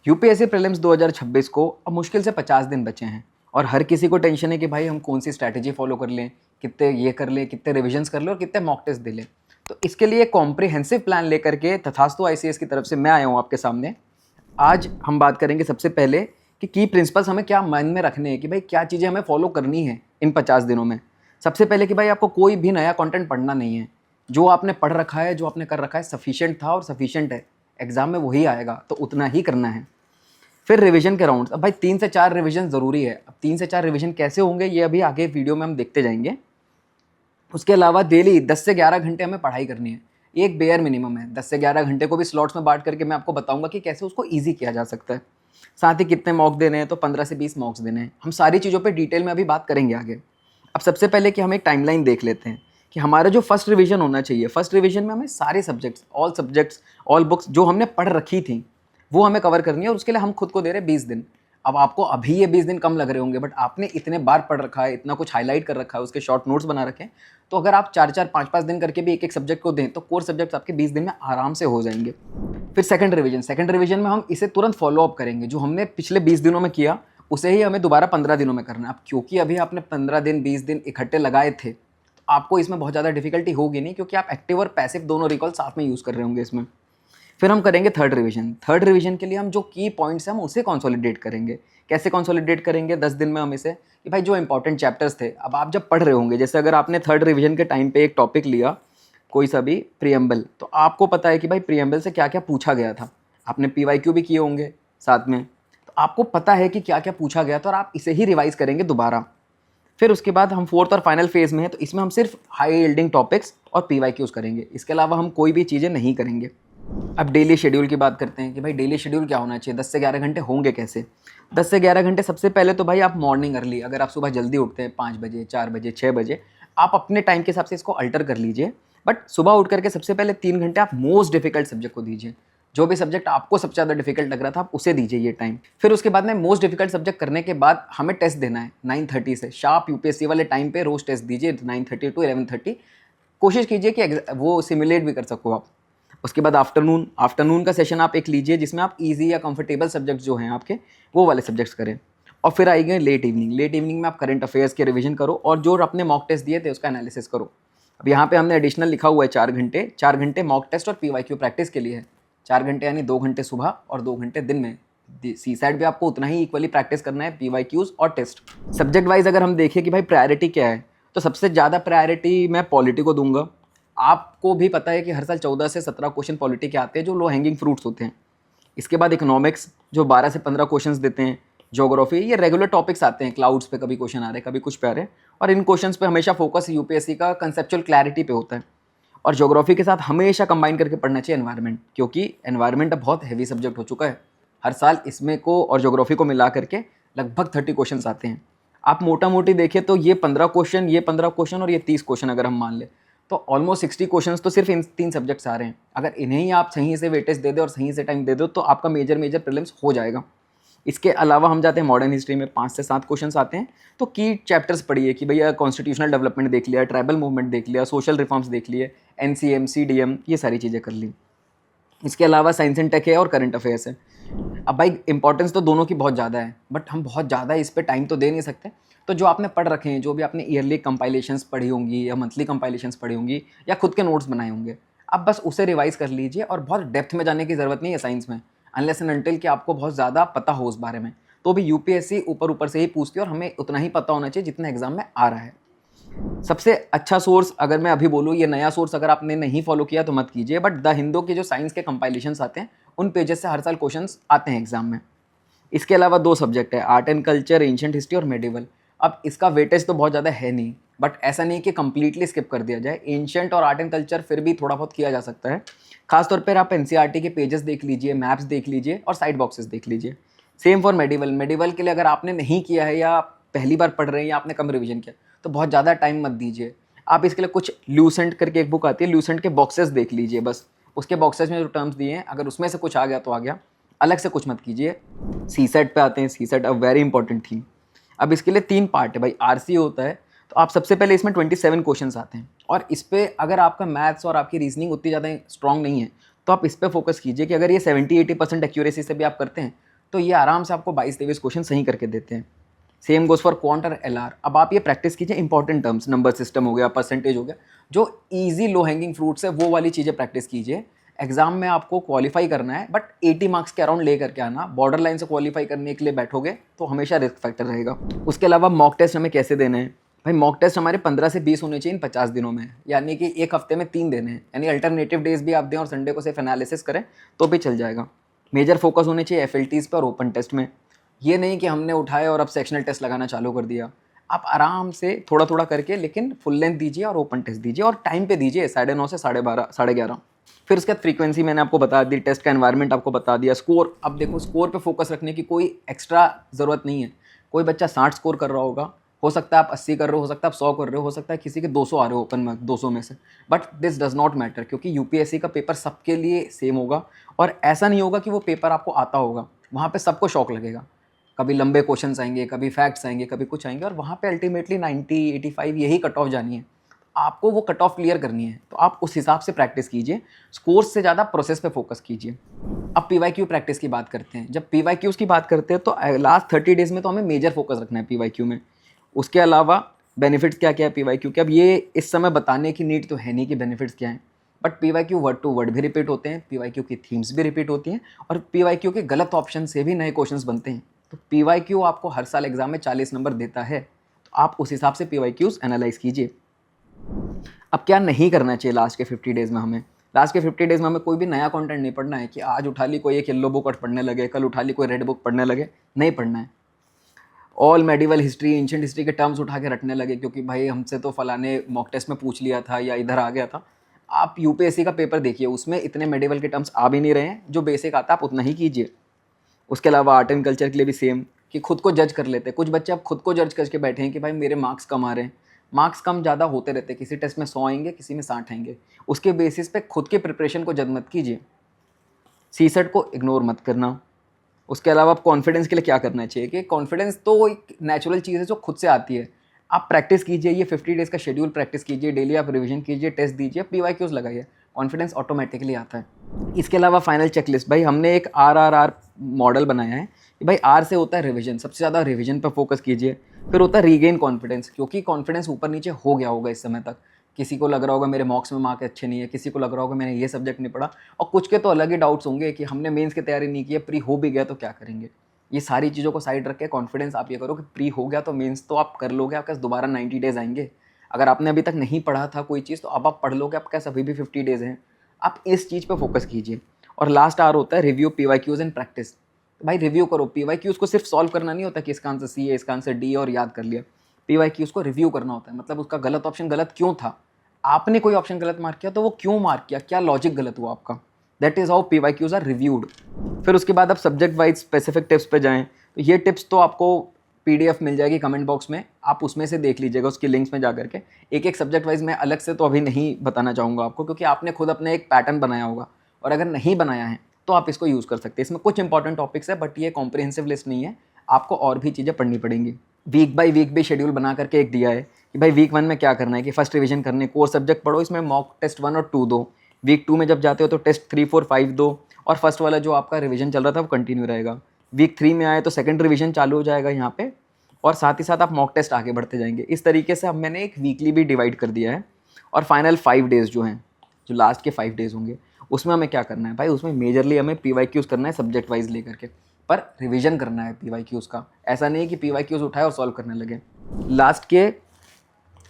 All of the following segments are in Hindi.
यूपीएससी प्रीलिम्स 2026 को अब मुश्किल से 50 दिन बचे हैं और हर किसी को टेंशन है कि भाई हम कौन सी स्ट्रैटेजी फॉलो कर लें, कितने ये कर लें, कितने रिविजन्स कर लें और कितने मॉक टेस्ट दे लें। तो इसके लिए कॉम्प्रिहेंसिव प्लान लेकर के तथास्तु आईसीएस की तरफ से मैं आया हूँ आपके सामने। आज हम बात करेंगे सबसे पहले कि की प्रिंसिपल्स हमें क्या मन में रखने हैं, कि भाई क्या चीज़ें हमें फॉलो करनी है इन 50 दिनों में। सबसे पहले कि भाई आपको कोई भी नया कंटेंट पढ़ना नहीं है। जो आपने पढ़ रखा है, जो आपने कर रखा है सफिशिएंट था और सफिशिएंट है, एग्जाम में वही आएगा तो उतना ही करना है। फिर रिवीजन के राउंड्स, अब भाई 3 से 4 रिवीजन ज़रूरी है। अब 3 से 4 रिवीजन कैसे होंगे ये अभी आगे वीडियो में हम देखते जाएंगे। उसके अलावा डेली 10 से 11 घंटे हमें पढ़ाई करनी है। ये एक बेयर मिनिमम है। 10 से 11 घंटे को भी स्लॉट्स में बांट करके मैं आपको बताऊंगा कि कैसे उसको ईजी किया जा सकता है। साथ ही कितने मॉक देने हैं, तो 15 से 20 मॉक्स देने हैं। हम सारी चीज़ों पे डिटेल में अभी बात करेंगे आगे। अब सबसे पहले कि हम एक टाइमलाइन देख लेते हैं कि हमारा जो फर्स्ट रिवीजन होना चाहिए, फर्स्ट रिवीजन में हमें सारे सब्जेक्ट्स ऑल बुक्स जो हमने पढ़ रखी थी वो हमें कवर करनी है और उसके लिए हम खुद को दे रहे हैं 20 दिन। अब आपको अभी ये 20 दिन कम लग रहे होंगे, बट आपने इतने बार पढ़ रखा है, इतना कुछ हाईलाइट कर रखा है, उसके शॉर्ट नोट्स बना रखे हैं, तो अगर आप 4-4, 5-5 दिन करके भी एक एक सब्जेक्ट को दें तो कोर सब्जेक्ट्स आपके 20 दिन में आराम से हो जाएंगे। फिर सेकंड रिवीजन में हम इसे तुरंत फॉलो अप करेंगे। जो हमने पिछले 20 दिनों में किया उसे ही हमें दोबारा 15 दिनों में करना है। अब क्योंकि अभी आपने 15 दिन 20 दिन इकट्ठे लगाए थे तो आपको इसमें बहुत ज़्यादा डिफिकल्टी होगी नहीं, क्योंकि आप एक्टिव और पैसिव दोनों रिकॉल साथ में यूज़ कर रहे होंगे इसमें। फिर हम करेंगे थर्ड रिवीजन के लिए हम जो की पॉइंट्स हैं हम उसे कंसोलिडेट करेंगे। कैसे कंसोलिडेट करेंगे 10 दिन में हम इसे, कि भाई जो इंपॉर्टेंट चैप्टर्स थे, अब आप जब पढ़ रहे होंगे, जैसे अगर आपने थर्ड रिवीजन के टाइम पे एक टॉपिक लिया कोई सा भी प्रीएम्बल, तो आपको पता है कि भाई प्रीएम्बल से क्या क्या पूछा गया था। आपने पीवाईक्यू भी किए होंगे साथ में, तो आपको पता है कि क्या क्या पूछा गया था और आप इसे ही रिवाइज करेंगे दोबारा। फिर उसके बाद हम फोर्थ और फाइनल फेज में है, तो इसमें हम सिर्फ हाई यील्डिंग टॉपिक्स और पीवाईक्यूज करेंगे। इसके अलावा हम कोई भी चीज़ें नहीं करेंगे। अब डेली शेड्यूल की बात करते हैं कि भाई डेली शेड्यूल क्या होना चाहिए, 10 से 11 घंटे होंगे कैसे। 10 से 11 घंटे सबसे पहले तो भाई आप मॉर्निंग अर्ली, अगर आप सुबह जल्दी उठते हैं 5 बजे, 4 बजे, 6 बजे, आप अपने टाइम के हिसाब से इसको अल्टर कर लीजिए। बट सुबह उठ करके सबसे पहले 3 घंटे आप मोस्ट डिफिकल्ट सब्जेक्ट को दीजिए। जो भी सब्जेक्ट आपको सबसे ज़्यादा डिफिकल्ट लग रहा था आप उसे दीजिए ये टाइम। फिर उसके बाद में मोस्ट डिफिकल्ट सब्जेक्ट करने के बाद हमें टेस्ट देना है 9:30 से। शार्प यूपीएससी वाले टाइम पे रोज टेस्ट दीजिए 9:30 टू 11:30। कोशिश कीजिए कि वो सिमुलेट भी कर सको आप। उसके बाद आफ्टरनून का सेशन आप एक लीजिए जिसमें आप इजी या कंफर्टेबल सब्जेक्ट्स जो हैं आपके वो वाले सब्जेक्ट्स करें। और फिर आएंगे लेट इवनिंग में आप करंट अफेयर्स के रिवीजन करो और जो आपने मॉक टेस्ट दिए थे उसका एनालिसिस करो। अब यहाँ पे हमने एडिशनल लिखा हुआ है 4 घंटे मॉक टेस्ट और पीवाईक्यू प्रैक्टिस के लिए है। 4 घंटे यानी 2 घंटे सुबह और 2 घंटे दिन में। सी साइड भी आपको उतना ही इक्वली प्रैक्टिस करना है, पीवाईक्यूज और टेस्ट। सब्जेक्ट वाइज अगर हम देखें कि भाई प्रायोरिटी क्या है, तो सबसे ज़्यादा प्रायोरिटी मैं पॉलिटी को दूंगा। आपको भी पता है कि हर साल 14 से 17 क्वेश्चन पॉलिटी के आते हैं जो लो हैंगिंग फ्रूट्स होते हैं। इसके बाद इकोनॉमिक्स जो 12 से 15 क्वेश्चंस देते हैं। ज्योग्राफी, ये रेगुलर टॉपिक्स आते हैं, क्लाउड्स पे कभी क्वेश्चन आ रहे हैं, कभी कुछ पे आ रहे हैं, और इन क्वेश्चंस पे हमेशा फोकस यूपीएससी का कंसेप्चुअल क्लैरिटी पे होता है। और ज्योग्राफी के साथ हमेशा कंबाइन करके पढ़ना चाहिए एनवायरनमेंट, क्योंकि एनवायरनमेंट अब बहुत हैवी सब्जेक्ट हो चुका है। हर साल इसमें को और ज्योग्राफी को मिला करके लगभग 30 क्वेश्चन आते हैं। आप मोटा मोटी देखें तो ये 15 क्वेश्चन, ये 15 क्वेश्चन और ये 30 क्वेश्चन अगर हम मान लें तो ऑलमोस्ट 60 क्वेश्चंस तो सिर्फ इन 3 सब्जेक्ट्स आ रहे हैं। अगर इन्हें ही आप सही से वेटेज दे दो और सही से टाइम दे दो तो आपका मेजर प्रीलिम्स हो जाएगा। इसके अलावा हम जाते हैं मॉडर्न हिस्ट्री में 5 से 7 क्वेश्चंस आते हैं। तो की चैप्टर्स पढ़िए कि भैया कॉन्स्टिट्यूशनल डेवलपमेंट देख लिया, ट्राइबल मूवमेंट देख लिया, सोशल रिफॉर्म्स देख लिए, एनसीएम, सीडीएम, ये सारी चीज़ें कर ली। इसके अलावा साइंस एंड टेक है और करंट अफेयर्स है। अब भाई इंपॉर्टेंस तो दोनों की बहुत ज़्यादा है, बट हम बहुत ज़्यादा इस पर टाइम तो दे नहीं सकते। तो जो आपने पढ़ रखे हैं, जो भी आपने ईयरली कंपाइलेशंस पढ़ी होंगी या मंथली कंपाइलेशंस पढ़ी होंगी या खुद के नोट्स बनाए होंगे, आप बस उसे रिवाइज कर लीजिए। और बहुत डेप्थ में जाने की ज़रूरत नहीं है साइंस में, अनलेस एंड अनटिल कि आपको बहुत ज़्यादा पता हो उस बारे में। तो भी यूपीएससी ऊपर ऊपर से ही पूछती है और हमें उतना ही पता होना चाहिए जितना एग्जाम में आ रहा है। सबसे अच्छा सोर्स अगर मैं अभी बोलूँ, ये नया सोर्स अगर आपने नहीं फॉलो किया तो मत कीजिए, बट द हिंदू के जो साइंस के कंपाइलेशंस आते हैं उन पेजेस से हर साल क्वेश्चंस आते हैं एग्जाम में। इसके अलावा 2 सब्जेक्ट है, art and culture, ancient history और मेडिवल। अब इसका वेटेज तो बहुत ज़्यादा है नहीं, बट ऐसा नहीं कि कंप्लीटली स्किप कर दिया जाए। एंशिएंट और आर्ट एंड कल्चर फिर भी थोड़ा बहुत किया जा सकता है। खासतौर पर आप एनसीईआरटी के पेजेस देख लीजिए, मैप्स देख लीजिए और साइड बॉक्सेस देख लीजिए। सेम फॉर मेडिवल के लिए अगर आपने नहीं किया है या पहली बार पढ़ रहे हैं या आपने कम रिवीजन किया तो बहुत ज़्यादा टाइम मत दीजिए। आप इसके लिए कुछ ल्यूसेंट करके एक बुक आती है, ल्यूसेंट के बॉक्सेस देख लीजिए बस। उसके बॉक्सेस में जो टर्म्स दिए हैं अगर उसमें से कुछ आ गया तो आ गया, अलग से कुछ मत कीजिए। सी सेट पे आते हैं, C set a very important theme. अब इसके लिए 3 पार्ट है भाई, आरसी होता है। तो आप सबसे पहले इसमें 27 क्वेश्चंस आते हैं और इस पर अगर आपका मैथ्स और आपकी रीजनिंग उतनी ज़्यादा स्ट्रॉन्ग नहीं है तो आप इस पर फोकस कीजिए कि अगर ये 70-80% एक्यूरेसी से भी आप करते हैं तो ये आराम से आपको 22-23 क्वेश्चन सही करके देते हैं। सेम गोज़ फॉर क्वांट और एलआर। अब आप ये प्रैक्टिस कीजिए इंपॉर्टेंट टर्म्स, नंबर सिस्टम हो गया, परसेंटेज हो गया, जो ईजी लो हैंगिंग फ्रूट्स है वो वाली चीज़ें प्रैक्टिस कीजिए। एग्जाम में आपको क्वालिफाई करना है, बट 80 मार्क्स के अराउंड लेकर के आना। बॉर्डर लाइन से क्वालिफाई करने के लिए बैठोगे तो हमेशा रिस्क फैक्टर रहेगा। उसके अलावा मॉक टेस्ट हमें कैसे देने हैं भाई? मॉक टेस्ट हमारे 15 से 20 होने चाहिए इन 50 दिनों में, यानी कि एक हफ्ते में 3 देने हैं, यानी अल्टरनेटिव डेज भी आप दें और संडे को सिर्फ एनालिसिस करें तो भी चल जाएगा। मेजर फोकस होने चाहिए एफएलटीज पर और ओपन टेस्ट में। ये नहीं कि हमने उठाए और अब सेक्शनल टेस्ट लगाना चालू कर दिया। आप आराम से थोड़ा थोड़ा करके लेकिन फुल लेंथ दीजिए और ओपन टेस्ट दीजिए, और टाइम पे दीजिए 9:30 से 12:30 11:30। फिर उसके बाद फ्रीक्वेंसी मैंने आपको बता दी, टेस्ट का एनवायरनमेंट आपको बता दिया। स्कोर, अब देखो स्कोर पे फोकस रखने की कोई एक्स्ट्रा ज़रूरत नहीं है। कोई बच्चा 60 स्कोर कर रहा होगा, हो सकता है आप 80 कर रहे हो सकता है आप 100 कर रहे हो सकता है किसी के 200 आ रहे हो ओपन में 200 में से, but this does not matter, क्योंकि यूपीएससी का पेपर सबके लिए सेम होगा। और ऐसा नहीं होगा कि वो पेपर आपको आता होगा, वहाँ पे सबको शौक लगेगा। कभी लंबे क्वेश्चंस आएंगे, कभी फैक्ट्स आएंगे, कभी कुछ आएंगे, और वहाँ पे अल्टीमेटली 90 85 यही कट ऑफ जानी है। आपको वो कट ऑफ क्लियर करनी है, तो आप उस हिसाब से प्रैक्टिस कीजिए। स्कोर्स से ज़्यादा प्रोसेस पे फोकस कीजिए। अब पीवाईक्यू प्रैक्टिस की बात करते हैं। जब पीवाईक्यूज़ की बात करते हैं तो लास्ट 30 डेज़ में तो हमें मेजर फोकस रखना है पीवाईक्यू में। उसके अलावा बेनिफिट्स क्या क्या है पीवाईक्यू के, अब ये इस समय बताने की नीड तो है नहीं कि बेनिफिट्स क्या हैं, but PYQ word to word भी रिपीट होते हैं, पीवाईक्यू की थीम्स भी रिपीट होती हैं, और पीवाईक्यू के गलत ऑप्शन से भी नए क्वेश्चंस बनते हैं। तो पीवाईक्यू आपको हर साल एग्जाम में 40 नंबर देता है, तो आप उस हिसाब से पीवाईक्यूज़ एनालाइज कीजिए। अब क्या नहीं करना चाहिए लास्ट के 50 डेज़ में हमें? लास्ट के 50 डेज़ में हमें कोई भी नया कंटेंट नहीं पढ़ना है कि आज उठा ली कोई एक येलो बुक और पढ़ने लगे, कल उठा ली कोई रेड बुक पढ़ने लगे, नहीं पढ़ना है। All medieval history, ancient history के टर्म्स उठा के रटने लगे क्योंकि भाई हमसे तो फलाने मॉक टेस्ट में पूछ लिया था या इधर आ गया था। आप यूपीएससी का पेपर देखिए, उसमें इतने मेडिवल के टर्म्स आ भी नहीं रहे हैं, जो बेसिक आता है आप उतना ही कीजिए। उसके अलावा आर्ट एंड कल्चर के लिए भी सेम, कि खुद को जज कर लेते हैं कुछ बच्चे। अब खुद को जज करके बैठे हैं कि भाई मेरे मार्क्स कम आ रहे हैं। मार्क्स कम ज़्यादा होते रहते हैं, किसी टेस्ट में 100 आएंगे, किसी में 60 आएंगे। उसके बेसिस पे खुद के प्रिपरेशन को जज मत कीजिए। सीसेट को इग्नोर मत करना। उसके अलावा आप कॉन्फिडेंस के लिए क्या करना चाहिए कि कॉन्फिडेंस तो एक नेचुरल चीज़ है जो खुद से आती है। आप प्रैक्टिस कीजिए, ये 50 डेज़ का शेड्यूल प्रैक्टिस कीजिए, डेली आप रिवीजन कीजिए, टेस्ट दीजिए, पीवाईक्यूज़ लगाइए, कॉन्फिडेंस ऑटोमेटिकली आता है। इसके अलावा फाइनल चेकलिस्ट, भाई हमने एक आर मॉडल बनाया है कि भाई आर से होता है रिवीजन, सबसे ज़्यादा रिवीजन पर फोकस कीजिए। फिर होता है रीगेन कॉन्फिडेंस, क्योंकि कॉन्फिडेंस ऊपर नीचे हो गया होगा इस समय तक। किसी को लग रहा होगा मेरे मॉक्स में मार्क अच्छे नहीं है, किसी को लग रहा होगा मैंने ये सब्जेक्ट नहीं पढ़ा, और कुछ के तो अलग ही डाउट्स होंगे कि हमने मेंस की तैयारी नहीं की है, प्री हो भी गया तो क्या करेंगे। ये सारी चीज़ों को साइड रख के कॉन्फिडेंस आप ये करो कि प्री हो गया तो मेंस तो आप कर लोगे, आपके पास दोबारा 90 डेज़ आएंगे। अगर आपने अभी तक नहीं पढ़ा था कोई चीज़ तो अब आप पढ़ लोगे, आपके पास अभी भी 50 डेज़ हैं। आप इस चीज़ पे फोकस कीजिए। और लास्ट आर होता है रिव्यू पीवाईक्यूज़ एंड प्रैक्टिस। भाई रिव्यू करो, पीवाईक्यूज़ को सिर्फ सॉल्व करना नहीं होता कि इसका आंसर सी है, इसका आंसर डी और याद कर लिया। पीवाईक्यूज़ को रिव्यू करना होता है, मतलब उसका गलत ऑप्शन गलत क्यों था, आपने कोई ऑप्शन गलत मार्क किया तो वो क्यों मार्क किया, क्या लॉजिक गलत हुआ आपका। That is how PYQs are reviewed. फिर उसके बाद आप सब्जेक्ट वाइज स्पेसिफिक टिप्स पे जाएँ, तो ये टिप्स तो आपको पीडीएफ मिल जाएगी कमेंट बॉक्स में, आप उसमें से देख लीजिएगा, उसकी लिंक्स में जा करके। एक एक सब्जेक्ट वाइज मैं अलग से तो अभी नहीं बताना चाहूँगा आपको, क्योंकि आपने खुद अपने एक पैटर्न बनाया होगा, और अगर नहीं बनाया है तो आप इसको यूज़ कर सकते हैं। इसमें कुछ इंपॉर्टेंट टॉपिक्स है, बट ये कॉम्प्रिहेंसिव लिस्ट नहीं है, आपको और भी चीज़ें पढ़नी पड़ेंगी। वीक बाय वीक भी शेड्यूल बना करके एक दिया है कि भाई वीक 1 में क्या करना है, कि फर्स्ट रिवीजन करने, कोर सब्जेक्ट पढ़ो, इसमें मॉक टेस्ट 1 और 2 दो। वीक 2 में जब जाते हो तो टेस्ट 3 4 5 दो, और फर्स्ट वाला जो आपका रिवीजन चल रहा था वो कंटिन्यू रहेगा। वीक 3 में आए तो सेकंड रिवीजन चालू हो जाएगा यहाँ पे, और साथ ही साथ आप मॉक टेस्ट आगे बढ़ते जाएंगे। इस तरीके से अब मैंने एक वीकली भी डिवाइड कर दिया है। और फाइनल 5 डेज़ जो हैं, जो लास्ट के 5 डेज़ होंगे, उसमें हमें क्या करना है भाई, उसमें मेजरली हमें पीवाईक्यूज़ करना है सब्जेक्ट वाइज लेकर के, पर रिवीजन करना है पीवाईक्यूज़ का। ऐसा नहीं कि पीवाईक्यूज़ उठाए और सॉल्व करने लगे। लास्ट के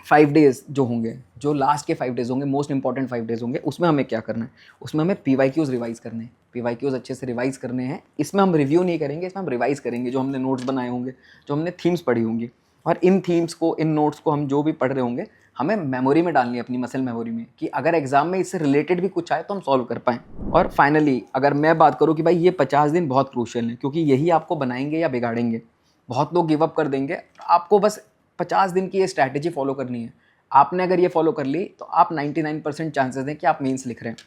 5 डेज़ जो होंगे, जो लास्ट के 5 डेज़ होंगे, मोस्ट इंपॉर्टेंट 5 डेज़ होंगे, उसमें हमें क्या करना है, उसमें हमें पीवाईक्यूज़ रिवाइज़ करने हैं। पीवाईक्यूज़ अच्छे से रिवाइज़ करने हैं। इसमें हम रिव्यू नहीं करेंगे, इसमें हम रिवाइज़ करेंगे, जो हमने नोट्स बनाए होंगे, जो हमने थीम्स पढ़ी होंगी, और इन थीम्स को, इन नोट्स को हम जो भी पढ़ रहे होंगे, हमें मेमोरी में डालनी है, अपनी मसल मेमोरी में, कि अगर एग्जाम में इससे रिलेटेड भी कुछ आए तो हम सॉल्व कर पाएँ। और फाइनली अगर मैं बात करूँ कि भाई ये 50 दिन बहुत क्रूशियल हैं, क्योंकि यही आपको बनाएंगे या बिगाड़ेंगे। बहुत लोग गिव अप कर देंगे, आपको बस 50 दिन की ये स्ट्रैटेजी फॉलो करनी है। आपने अगर ये फॉलो कर ली तो आप 99% चांसेस हैं कि आप मेंस लिख रहे हैं।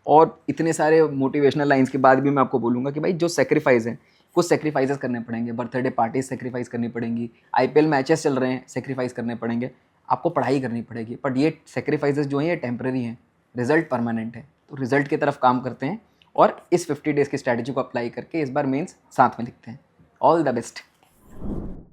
और इतने सारे मोटिवेशनल लाइंस के बाद भी मैं आपको बोलूँगा कि भाई जो सेक्रीफाइस है, कुछ सेक्रीफाइसेस करने पड़ेंगे, बर्थडे पार्टीज सेक्रीफाइस करनी पड़ेंगी, आईपीएल मैचेस चल रहे हैं, सेक्रीफाइस करने पड़ेंगे, आपको पढ़ाई करनी पड़ेगी, बट ये सेक्रीफाइसेस जो हैं ये टेम्परेरी हैं, रिजल्ट परमानेंट है। तो रिजल्ट की तरफ काम करते हैं, और इस 50 डेज़ की स्ट्रैटेजी को अप्लाई करके इस बार मेंस साथ में लिखते हैं। All the best.